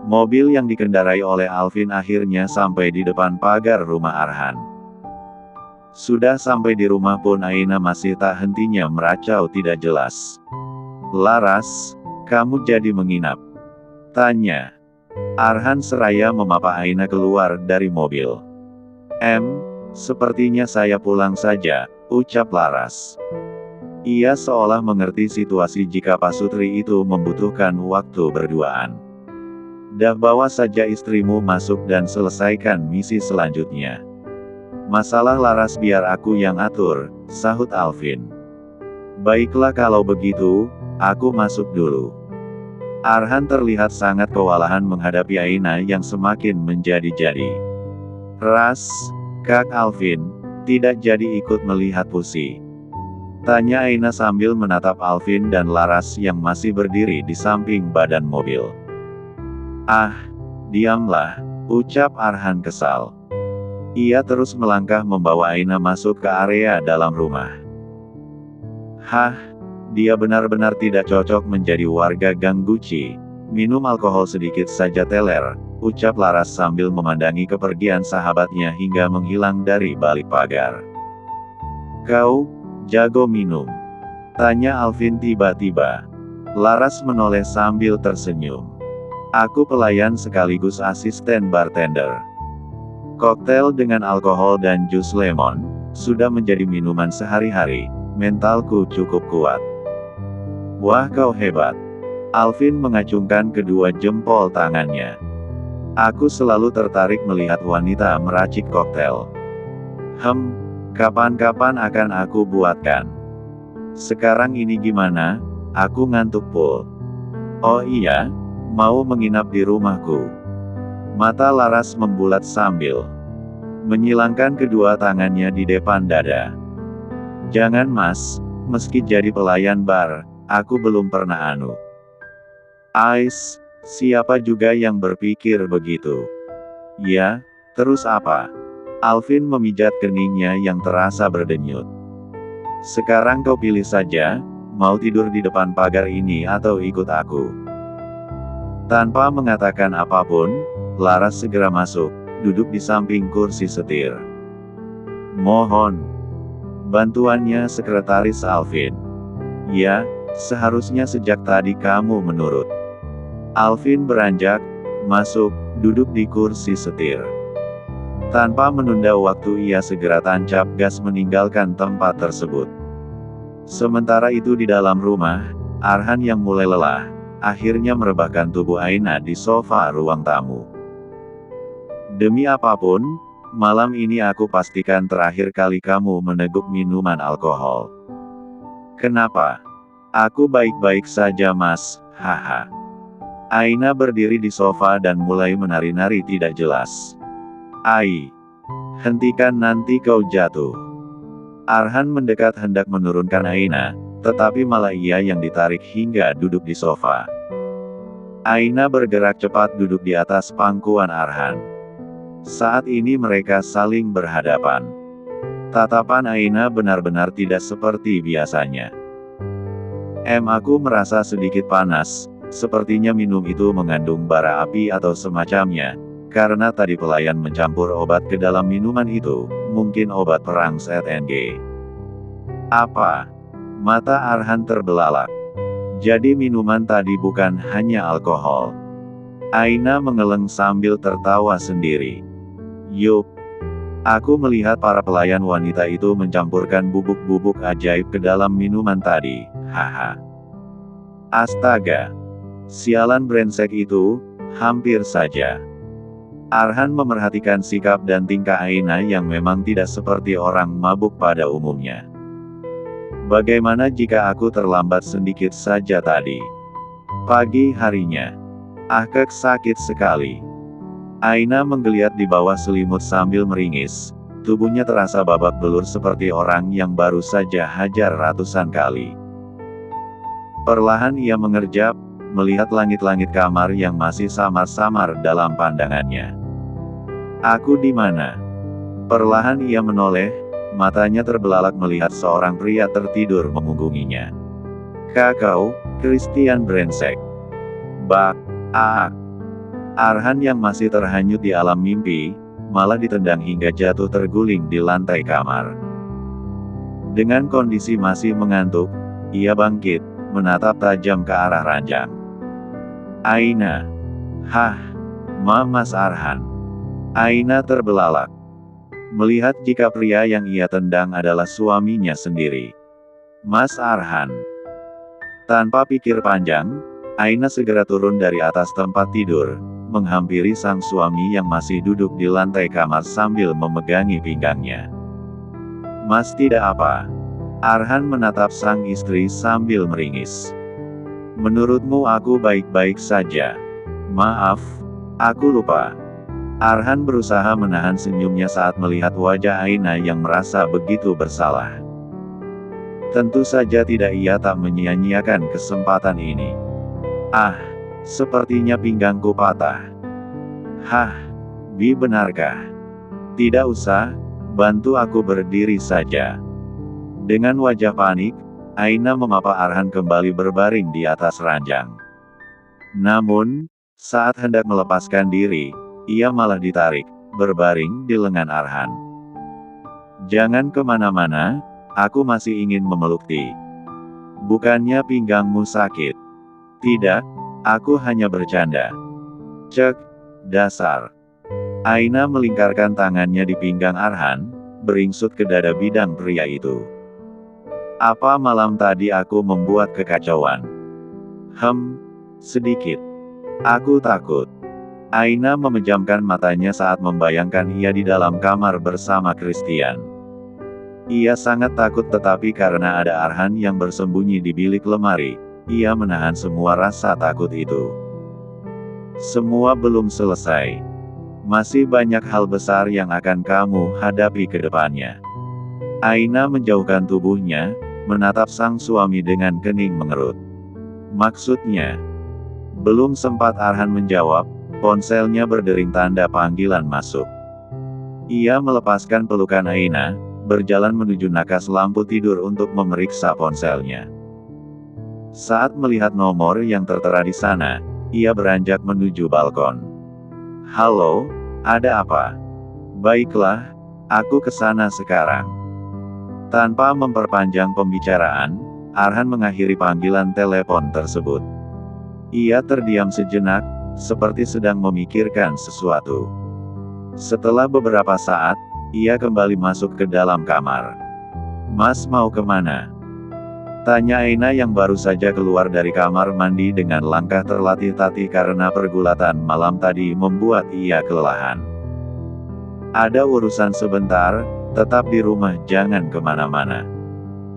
Mobil yang dikendarai oleh Alvin akhirnya sampai di depan pagar rumah Arhan. Sudah sampai di rumah pun Aina masih tak hentinya meracau tidak jelas. "Laras, kamu jadi menginap?" tanya Arhan seraya memapa Aina keluar dari mobil. Sepertinya saya pulang saja," ucap Laras. Ia seolah mengerti situasi jika Pak Sutri itu membutuhkan waktu berduaan. "Dah bawa saja istrimu masuk dan selesaikan misi selanjutnya." "Masalah Laras biar aku yang atur," sahut Alvin. "Baiklah kalau begitu, aku masuk dulu." Arhan terlihat sangat kewalahan menghadapi Aina yang semakin menjadi-jadi. "Ras, Kak Alvin, tidak jadi ikut melihat Pusi?" tanya Aina sambil menatap Alvin dan Laras yang masih berdiri di samping badan mobil. "Ah, diamlah," ucap Arhan kesal. Ia terus melangkah membawa Aina masuk ke area dalam rumah. "Hah, dia benar-benar tidak cocok menjadi warga Gang Guci. Minum alkohol sedikit saja teler," ucap Laras sambil memandangi kepergian sahabatnya hingga menghilang dari balik pagar. "Kau jago minum?" tanya Alvin tiba-tiba. Laras menoleh sambil tersenyum. "Aku pelayan sekaligus asisten bartender. Koktail dengan alkohol dan jus lemon sudah menjadi minuman sehari-hari. Mentalku cukup kuat." "Wah, kau hebat." Alvin mengacungkan kedua jempol tangannya. "Aku selalu tertarik melihat wanita meracik koktail. Kapan-kapan akan aku buatkan. Sekarang ini gimana? Aku ngantuk pul." "Oh iya? Mau menginap di rumahku?" Mata Laras membulat sambil menyilangkan kedua tangannya di depan dada. "Jangan mas, meski jadi pelayan bar, aku belum pernah anu." "Ais, siapa juga yang berpikir begitu?" "Ya, terus apa?" Alvin memijat keningnya yang terasa berdenyut. "Sekarang kau pilih saja, mau tidur di depan pagar ini atau ikut aku." Tanpa mengatakan apapun, Laras segera masuk, duduk di samping kursi setir. "Mohon bantuannya sekretaris Alvin." "Ya, seharusnya sejak tadi kamu menurut." Alvin beranjak masuk, duduk di kursi setir. Tanpa menunda waktu ia segera tancap gas meninggalkan tempat tersebut. Sementara itu di dalam rumah, Arhan yang mulai lelah, akhirnya merebahkan tubuh Aina di sofa ruang tamu. "Demi apapun, malam ini aku pastikan terakhir kali kamu meneguk minuman alkohol." "Kenapa?" "Aku baik-baik saja mas, haha." Aina berdiri di sofa dan mulai menari-nari tidak jelas. "Ai, hentikan nanti kau jatuh." Arhan mendekat hendak menurunkan Aina, tetapi malah ia yang ditarik hingga duduk di sofa. Aina bergerak cepat duduk di atas pangkuan Arhan. Saat ini mereka saling berhadapan. Tatapan Aina benar-benar tidak seperti biasanya. Aku merasa sedikit panas, sepertinya minum itu mengandung bara api atau semacamnya, karena tadi pelayan mencampur obat ke dalam minuman itu, mungkin obat perang ZNG." "Apa?" Mata Arhan terbelalak. "Jadi minuman tadi bukan hanya alkohol?" Aina mengeleng sambil tertawa sendiri. "Yup. Aku melihat para pelayan wanita itu mencampurkan bubuk-bubuk ajaib ke dalam minuman tadi, haha." "Astaga. Sialan brengsek itu, hampir saja." Arhan memerhatikan sikap dan tingkah Aina yang memang tidak seperti orang mabuk pada umumnya. "Bagaimana jika aku terlambat sedikit saja tadi? Pagi harinya. Kek sakit sekali." Aina menggeliat di bawah selimut sambil meringis. Tubuhnya terasa babak belur seperti orang yang baru saja hajar ratusan kali. Perlahan ia mengerjap, melihat langit-langit kamar yang masih samar-samar dalam pandangannya. "Aku di mana?" Perlahan ia menoleh, matanya terbelalak melihat seorang pria tertidur memunggunginya. "Kakau, Christian brengsek." "Bak, aak." Arhan yang masih terhanyut di alam mimpi, malah ditendang hingga jatuh terguling di lantai kamar. Dengan kondisi masih mengantuk, ia bangkit, menatap tajam ke arah ranjang. Aina. Hah? Mas Arhan. Aina terbelalak. Melihat jika pria yang ia tendang adalah suaminya sendiri. Mas Arhan. Tanpa pikir panjang, Aina segera turun dari atas tempat tidur, menghampiri sang suami yang masih duduk di lantai kamar sambil memegangi pinggangnya. Mas tidak apa? Arhan menatap sang istri sambil meringis. Menurutmu aku baik-baik saja? Maaf, aku lupa. Arhan berusaha menahan senyumnya saat melihat wajah Aina yang merasa begitu bersalah. Tentu saja tidak, ia tak menyia-nyiakan kesempatan ini. Ah, sepertinya pinggangku patah. Hah, Bi benarkah? Tidak usah, bantu aku berdiri saja. Dengan wajah panik, Aina memapa Arhan kembali berbaring di atas ranjang. Namun, saat hendak melepaskan diri, ia malah ditarik, berbaring di lengan Arhan. Jangan kemana-mana, aku masih ingin memeluk Ti. Bukannya pinggangmu sakit? Tidak, aku hanya bercanda. Cek, dasar. Aina melingkarkan tangannya di pinggang Arhan, beringsut ke dada bidang pria itu. Apa malam tadi aku membuat kekacauan? Sedikit. Aku takut. Aina memejamkan matanya saat membayangkan ia di dalam kamar bersama Christian. Ia sangat takut, tetapi karena ada Arhan yang bersembunyi di bilik lemari, ia menahan semua rasa takut itu. Semua belum selesai. Masih banyak hal besar yang akan kamu hadapi ke depannya. Aina menjauhkan tubuhnya, menatap sang suami dengan kening mengerut. Maksudnya? Belum sempat Arhan menjawab, ponselnya berdering tanda panggilan masuk. Ia melepaskan pelukan Aina, berjalan menuju nakas lampu tidur untuk memeriksa ponselnya. Saat melihat nomor yang tertera di sana, ia beranjak menuju balkon. Halo, ada apa? Baiklah, aku ke sana sekarang. Tanpa memperpanjang pembicaraan, Arhan mengakhiri panggilan telepon tersebut. Ia terdiam sejenak, seperti sedang memikirkan sesuatu. Setelah beberapa saat, ia kembali masuk ke dalam kamar. Mas mau kemana? Tanya Aina yang baru saja keluar dari kamar mandi dengan langkah terlatih-tatih karena pergulatan malam tadi membuat ia kelelahan. Ada urusan sebentar, tetap di rumah, jangan kemana-mana.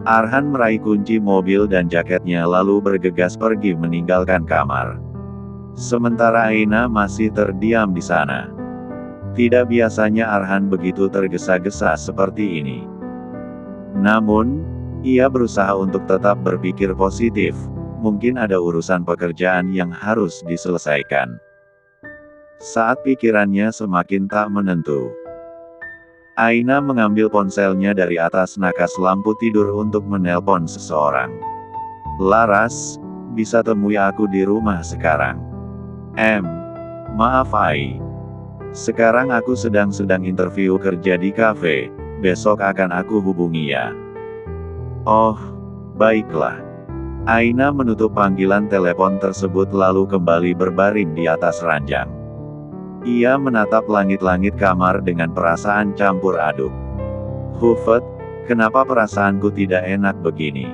Arhan meraih kunci mobil dan jaketnya lalu bergegas pergi meninggalkan kamar. Sementara Aina masih terdiam di sana. Tidak biasanya Arhan begitu tergesa-gesa seperti ini. Namun, ia berusaha untuk tetap berpikir positif, mungkin ada urusan pekerjaan yang harus diselesaikan. Saat pikirannya semakin tak menentu, Aina mengambil ponselnya dari atas nakas lampu tidur untuk menelpon seseorang. Laras, bisa temui aku di rumah sekarang. Maaf Ai. Sekarang aku sedang interview kerja di kafe, besok akan aku hubungi ya. Oh, baiklah. Aina menutup panggilan telepon tersebut lalu kembali berbaring di atas ranjang. Ia menatap langit-langit kamar dengan perasaan campur aduk. Hufet, kenapa perasaanku tidak enak begini?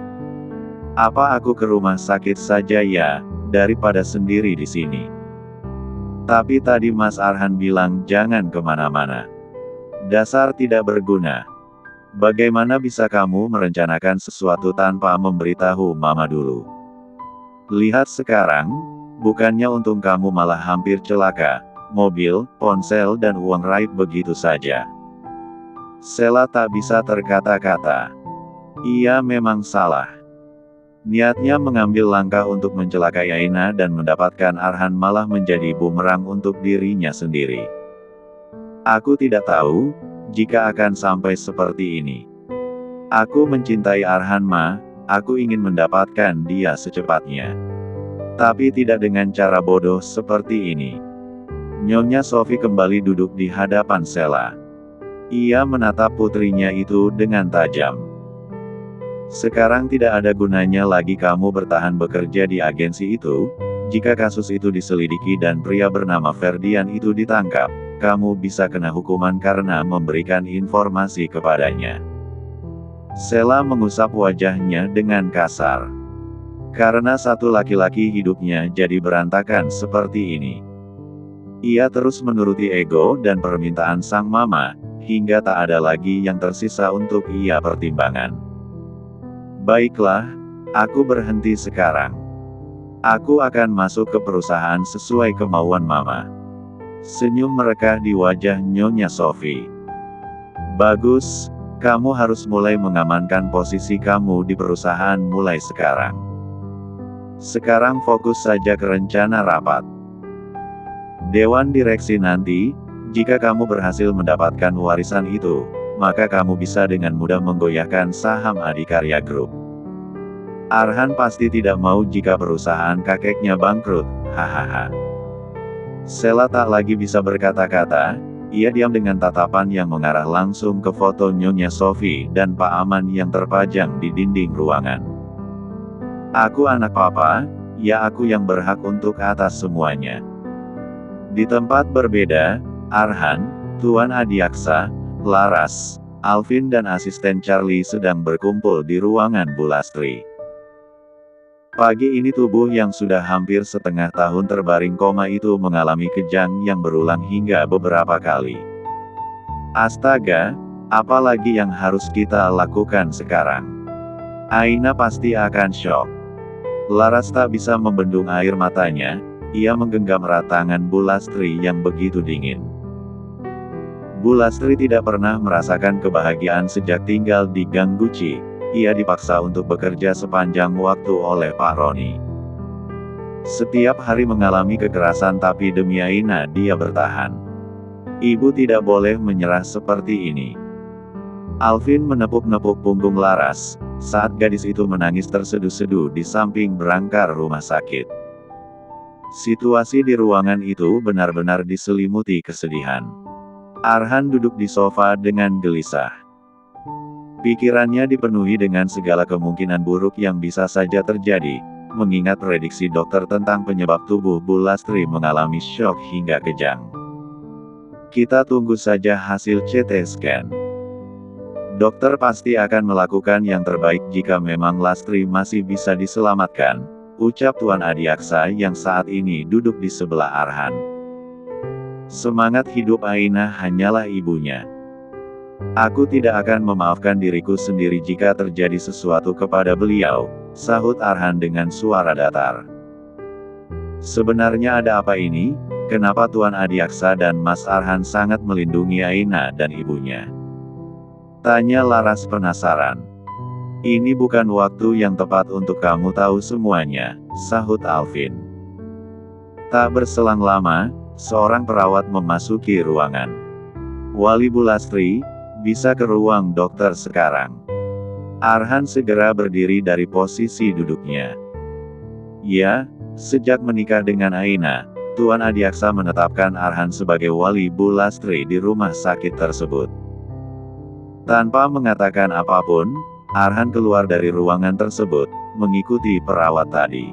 Apa aku ke rumah sakit saja ya, daripada sendiri di sini? Tapi tadi Mas Arhan bilang jangan kemana-mana. Dasar tidak berguna. Bagaimana bisa kamu merencanakan sesuatu tanpa memberitahu Mama dulu? Lihat sekarang, bukannya untung kamu malah hampir celaka. Mobil, ponsel dan uang raib begitu saja. Sela tak bisa terkata-kata. Ia memang salah. Niatnya mengambil langkah untuk mencelakai Aina dan mendapatkan Arhan malah menjadi bumerang untuk dirinya sendiri. Aku tidak tahu, jika akan sampai seperti ini. Aku mencintai Arhan aku ingin mendapatkan dia secepatnya. Tapi tidak dengan cara bodoh seperti ini. Nyonya Sophie kembali duduk di hadapan Sheila. Ia menatap putrinya itu dengan tajam. Sekarang tidak ada gunanya lagi kamu bertahan bekerja di agensi itu. Jika kasus itu diselidiki dan pria bernama Ferdian itu ditangkap, kamu bisa kena hukuman karena memberikan informasi kepadanya. Sheila mengusap wajahnya dengan kasar. Karena satu laki-laki hidupnya jadi berantakan seperti ini. Ia terus menuruti ego dan permintaan sang mama, hingga tak ada lagi yang tersisa untuk ia pertimbangkan. Baiklah, aku berhenti sekarang. Aku akan masuk ke perusahaan sesuai kemauan mama. Senyum merekah di wajah Nyonya Sophie. Bagus, kamu harus mulai mengamankan posisi kamu di perusahaan mulai sekarang. Sekarang fokus saja ke rencana rapat Dewan Direksi nanti. Jika kamu berhasil mendapatkan warisan itu, maka kamu bisa dengan mudah menggoyahkan saham Adikarya Group. Arhan pasti tidak mau jika perusahaan kakeknya bangkrut, hahaha. Sheila tak lagi bisa berkata-kata, ia diam dengan tatapan yang mengarah langsung ke foto Nyonya Sophie dan Pak Aman yang terpajang di dinding ruangan. Aku anak papa, ya aku yang berhak untuk atas semuanya. Di tempat berbeda, Arhan, Tuan Adiaksa, Laras, Alvin dan asisten Charlie sedang berkumpul di ruangan Bu Lastri. Pagi ini tubuh yang sudah hampir setengah tahun terbaring koma itu mengalami kejang yang berulang hingga beberapa kali. Astaga, apalagi yang harus kita lakukan sekarang? Aina pasti akan syok. Laras tak bisa membendung air matanya, ia menggenggam erat tangan Bu Lastri yang begitu dingin. Bu Lastri tidak pernah merasakan kebahagiaan sejak tinggal di Gang Guci. Ia dipaksa untuk bekerja sepanjang waktu oleh Pak Roni. Setiap hari mengalami kekerasan tapi demi Aina dia bertahan. Ibu tidak boleh menyerah seperti ini. Alvin menepuk-nepuk punggung Laras, saat gadis itu menangis terseduh-seduh di samping berangkar rumah sakit. Situasi di ruangan itu benar-benar diselimuti kesedihan. Arhan duduk di sofa dengan gelisah. Pikirannya dipenuhi dengan segala kemungkinan buruk yang bisa saja terjadi, mengingat prediksi dokter tentang penyebab tubuh Bu Lastri mengalami syok hingga kejang. Kita tunggu saja hasil CT scan. Dokter pasti akan melakukan yang terbaik jika memang Lastri masih bisa diselamatkan, ucap Tuan Adiaksa yang saat ini duduk di sebelah Arhan. Semangat hidup Aina hanyalah ibunya. Aku tidak akan memaafkan diriku sendiri jika terjadi sesuatu kepada beliau, sahut Arhan dengan suara datar. Sebenarnya ada apa ini? Kenapa Tuan Adiaksa dan Mas Arhan sangat melindungi Aina dan ibunya? Tanya Laras penasaran. Ini bukan waktu yang tepat untuk kamu tahu semuanya, sahut Alvin. Tak berselang lama, seorang perawat memasuki ruangan. Wali Bu Lastri, bisa ke ruang dokter sekarang. Arhan segera berdiri dari posisi duduknya. Ya, sejak menikah dengan Aina, Tuan Adiaksa menetapkan Arhan sebagai wali Bu Lastri di rumah sakit tersebut. Tanpa mengatakan apapun, Arhan keluar dari ruangan tersebut, mengikuti perawat tadi.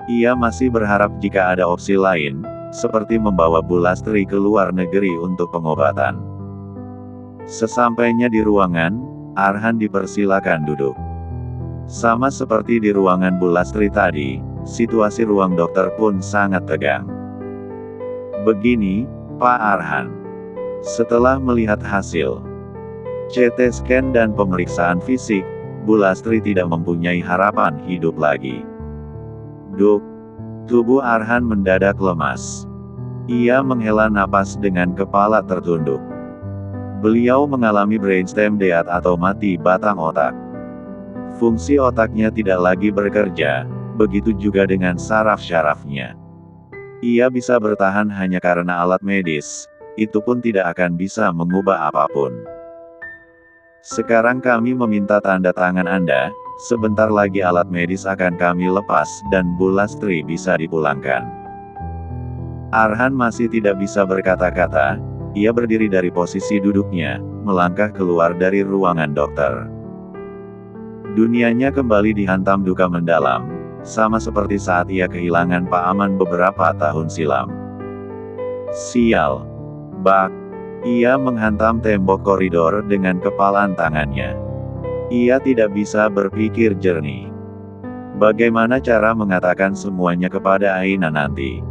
Ia masih berharap jika ada opsi lain, seperti membawa Bu Lastri ke luar negeri untuk pengobatan. Sesampainya di ruangan, Arhan dipersilakan duduk. Sama seperti di ruangan Bu Lastri tadi, situasi ruang dokter pun sangat tegang. Begini, Pak Arhan. Setelah melihat hasil CT scan dan pemeriksaan fisik, Bu Lastri tidak mempunyai harapan hidup lagi. Duk, tubuh Arhan mendadak lemas. Ia menghela napas dengan kepala tertunduk. Beliau mengalami brainstem death atau mati batang otak. Fungsi otaknya tidak lagi bekerja, begitu juga dengan saraf-syarafnya. Ia bisa bertahan hanya karena alat medis, itu pun tidak akan bisa mengubah apapun. Sekarang kami meminta tanda tangan Anda, sebentar lagi alat medis akan kami lepas dan Bu Lastri bisa dipulangkan. Arhan masih tidak bisa berkata-kata. Ia berdiri dari posisi duduknya, melangkah keluar dari ruangan dokter. Dunianya kembali dihantam duka mendalam, sama seperti saat ia kehilangan Pak Aman beberapa tahun silam. Sial. Bak. Ia menghantam tembok koridor dengan kepalan tangannya. Ia tidak bisa berpikir jernih. Bagaimana cara mengatakan semuanya kepada Aina nanti?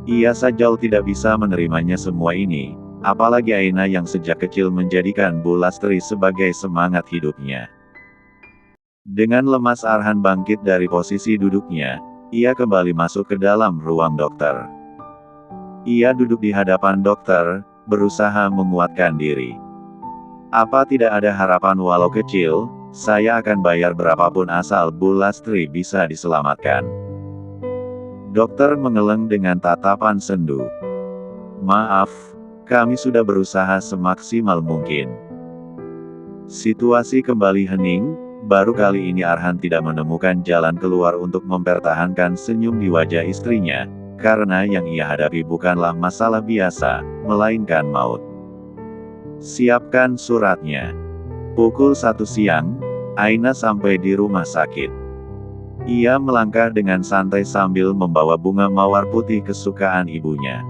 Ia saja tidak bisa menerimanya semua ini, apalagi Aina yang sejak kecil menjadikan Bu Lastri sebagai semangat hidupnya. Dengan lemas Arhan bangkit dari posisi duduknya, ia kembali masuk ke dalam ruang dokter. Ia duduk di hadapan dokter, berusaha menguatkan diri. Apa tidak ada harapan walau kecil? Saya akan bayar berapapun asal Bu Lastri bisa diselamatkan. Dokter mengeleng dengan tatapan sendu. Maaf, kami sudah berusaha semaksimal mungkin. Situasi kembali hening, baru kali ini Arhan tidak menemukan jalan keluar untuk mempertahankan senyum di wajah istrinya, karena yang ia hadapi bukanlah masalah biasa, melainkan maut. Siapkan suratnya. Pukul 1 siang, Aina sampai di rumah sakit. Ia melangkah dengan santai sambil membawa bunga mawar putih kesukaan ibunya.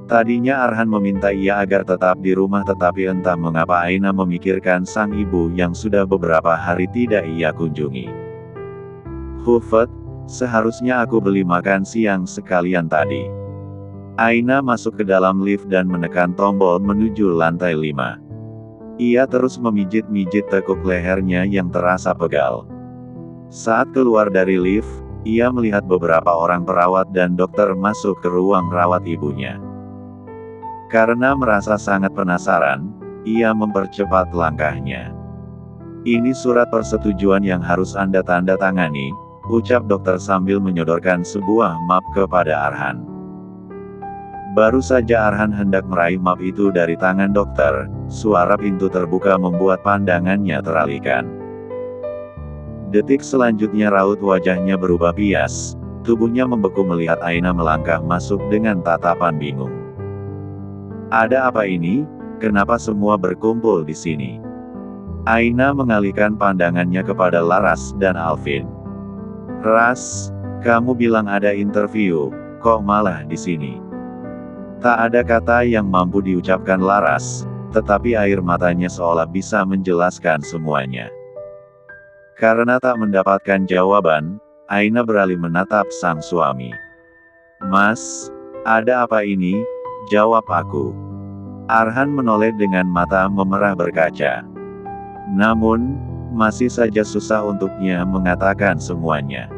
Tadinya Arhan meminta ia agar tetap di rumah, tetapi entah mengapa Aina memikirkan sang ibu yang sudah beberapa hari tidak ia kunjungi. Hufet, seharusnya aku beli makan siang sekalian tadi. Aina masuk ke dalam lift dan menekan tombol menuju lantai 5. Ia terus memijit-mijit tekuk lehernya yang terasa pegal. Saat keluar dari lift, ia melihat beberapa orang perawat dan dokter masuk ke ruang rawat ibunya. Karena merasa sangat penasaran, ia mempercepat langkahnya. Ini surat persetujuan yang harus Anda tanda tangani, ucap dokter sambil menyodorkan sebuah map kepada Arhan. Baru saja Arhan hendak meraih map itu dari tangan dokter, suara pintu terbuka membuat pandangannya teralihkan. Detik selanjutnya raut wajahnya berubah bias, tubuhnya membeku melihat Aina melangkah masuk dengan tatapan bingung. Ada apa ini? Kenapa semua berkumpul di sini? Aina mengalihkan pandangannya kepada Laras dan Alvin. Ras, kamu bilang ada interview, kok malah di sini? Tak ada kata yang mampu diucapkan Laras, tetapi air matanya seolah bisa menjelaskan semuanya. Karena tak mendapatkan jawaban, Aina beralih menatap sang suami. Mas, ada apa ini? Jawab aku. Arhan menoleh dengan mata memerah berkaca. Namun, masih saja susah untuknya mengatakan semuanya.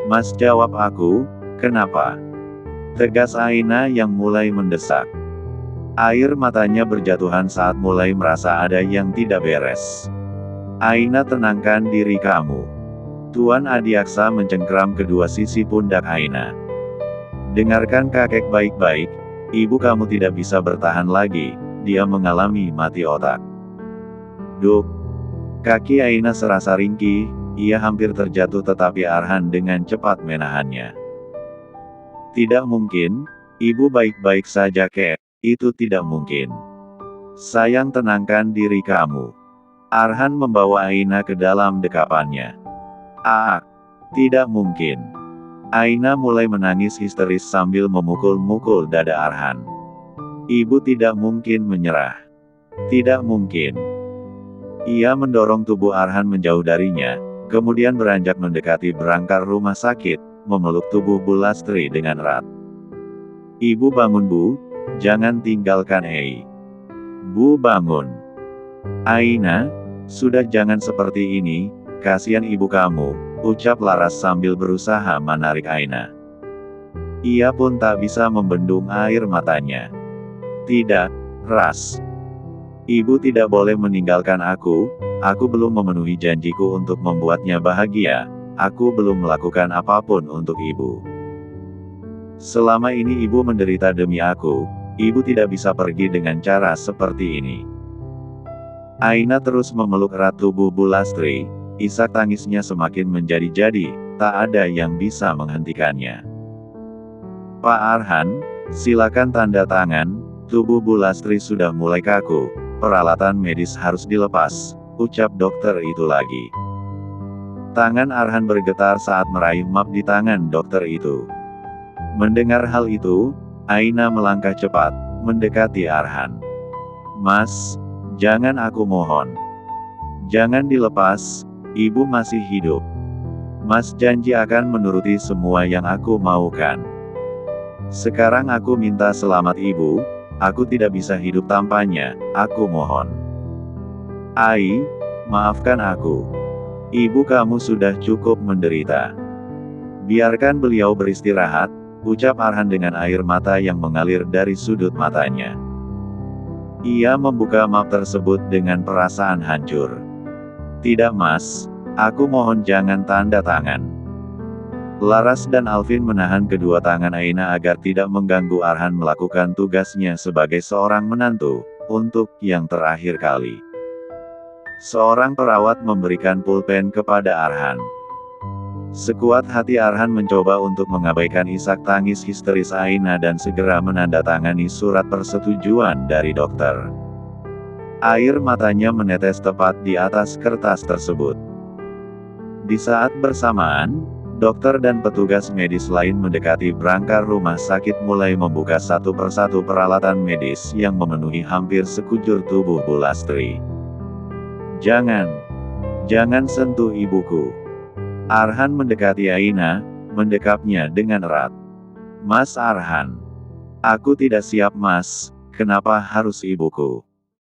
Mas, jawab aku, kenapa? Tegas Aina yang mulai mendesak. Air matanya berjatuhan saat mulai merasa ada yang tidak beres. Aina, tenangkan diri kamu. Tuan Adiaksa mencengkeram kedua sisi pundak Aina. Dengarkan kakek baik-baik, ibu kamu tidak bisa bertahan lagi, dia mengalami mati otak. Duk. Kaki Aina serasa ringkih, ia hampir terjatuh tetapi Arhan dengan cepat menahannya. Tidak mungkin, ibu baik-baik saja kek, itu tidak mungkin. Sayang, tenangkan diri kamu. Arhan membawa Aina ke dalam dekapannya. Tidak mungkin. Aina mulai menangis histeris sambil memukul-mukul dada Arhan. Ibu tidak mungkin menyerah. Tidak mungkin. Ia mendorong tubuh Arhan menjauh darinya, kemudian beranjak mendekati berangkar rumah sakit, memeluk tubuh Bu Lastri dengan erat. Ibu bangun Bu, jangan tinggalkan Ei. Bu bangun. Aina, sudah jangan seperti ini, kasihan ibu kamu, ucap Laras sambil berusaha menarik Aina. Ia pun tak bisa membendung air matanya. Tidak, Ras. Ibu tidak boleh meninggalkan aku belum memenuhi janjiku untuk membuatnya bahagia, aku belum melakukan apapun untuk ibu. Selama ini ibu menderita demi aku, ibu tidak bisa pergi dengan cara seperti ini. Aina terus memeluk erat tubuh Bu Lastri, isak tangisnya semakin menjadi-jadi, tak ada yang bisa menghentikannya. Pak Arhan, silakan tanda tangan. Tubuh Bu Lastri sudah mulai kaku. Peralatan medis harus dilepas, ucap dokter itu lagi. Tangan Arhan bergetar saat meraih map di tangan dokter itu. Mendengar hal itu, Aina melangkah cepat, mendekati Arhan. Mas, jangan, aku mohon. Jangan dilepas, ibu masih hidup. Mas janji akan menuruti semua yang aku maukan. Sekarang aku minta selamat ibu, aku tidak bisa hidup tanpanya, aku mohon. Ai, maafkan aku. Ibu kamu sudah cukup menderita. Biarkan beliau beristirahat, ucap Arhan dengan air mata yang mengalir dari sudut matanya. Ia membuka map tersebut dengan perasaan hancur. Tidak mas, aku mohon jangan tanda tangan. Laras dan Alvin menahan kedua tangan Aina agar tidak mengganggu Arhan melakukan tugasnya sebagai seorang menantu, untuk yang terakhir kali. Seorang perawat memberikan pulpen kepada Arhan. Sekuat hati Arhan mencoba untuk mengabaikan isak tangis histeris Aina dan segera menandatangani surat persetujuan dari dokter. Air matanya menetes tepat di atas kertas tersebut. Di saat bersamaan, dokter dan petugas medis lain mendekati berangkar rumah sakit mulai membuka satu persatu peralatan medis yang memenuhi hampir sekujur tubuh Bu Lastri. Jangan sentuh ibuku. Arhan mendekati Aina, mendekapnya dengan erat. Mas Arhan. Aku tidak siap mas, kenapa harus ibuku?